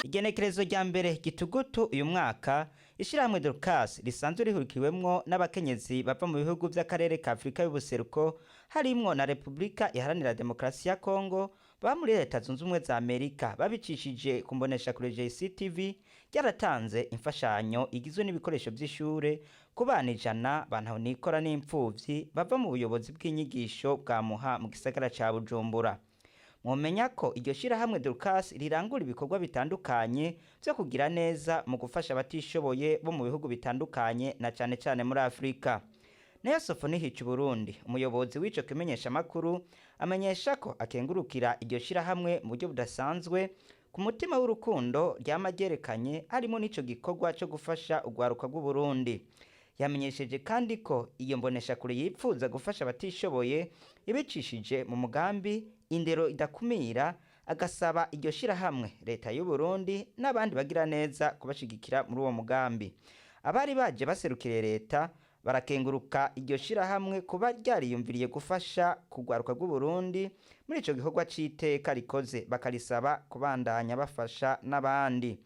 Igenekerezo rya mbere gitugutu uyu mwaka ishirahamwe Dorcas risanzwe rihurikiwemwo n'abakenyezi bava mu bihugu vy'akarere ka Afrika y'ubuseruko harimwo na Republika Iharanira Demokarasi ya Kongo baba muri Leta Zunze Ubumwe za Amerika babicishije ku mboneshakure JCTV ryaratanze imfashanyo igizwe n'ibikoresho vy'ishure ku bana 100 bantahonikora n'impfuvyi bava mu buyobozi bw'inyigisho bwa Muha mu gisagara ca Bujumbura. Mwomenya ko iryo shirahamwe Dorcas rirangura ibikorwa bitandukanye vyo kugira neza mu gufasha abatishoboye bo mu bihugu bitandukanye na cane cane muri Afrika. Nayo Sofonihica Burundi umuyobozi w'ico kimenyesha makuru amenyesha ko akengurukira iryo shirahamwe mu buryo budasanzwe ku mutima w'urukundo ryamagerekanye harimo n'ico gikorwa cyo gufasha ugwaruka rw'u Burundi. Yamenyesheje kandi ko iyo mbonesha kure yipfuza gufasha abatishoboye ibicishije mu mugambi indero idakumira agasaba iryo shirahamwe leta y'u Burundi n'abandi bagira neza kubashigikira muri uwo mugambi. Abari baje baserukire leta barakenguruka iryo shirahamwe kuba ryariyumviriye gufasha kugwaruka rw'u Burundi muri ico gikorwa c'iteka rikoze bakarisaba kubandanya bafasha n'abandi.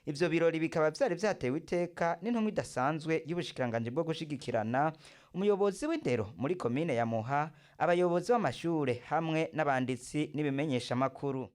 Ivyo birori bikaba vyari vyatewe iteka n'intumwa idasanzwe y'ubushikiranganje bwo gushigikirana umuyobozi w'indero muri komine ya Muha, abayobozi b'amashure hamwe n'abanditsi n'ibimenyesha makuru.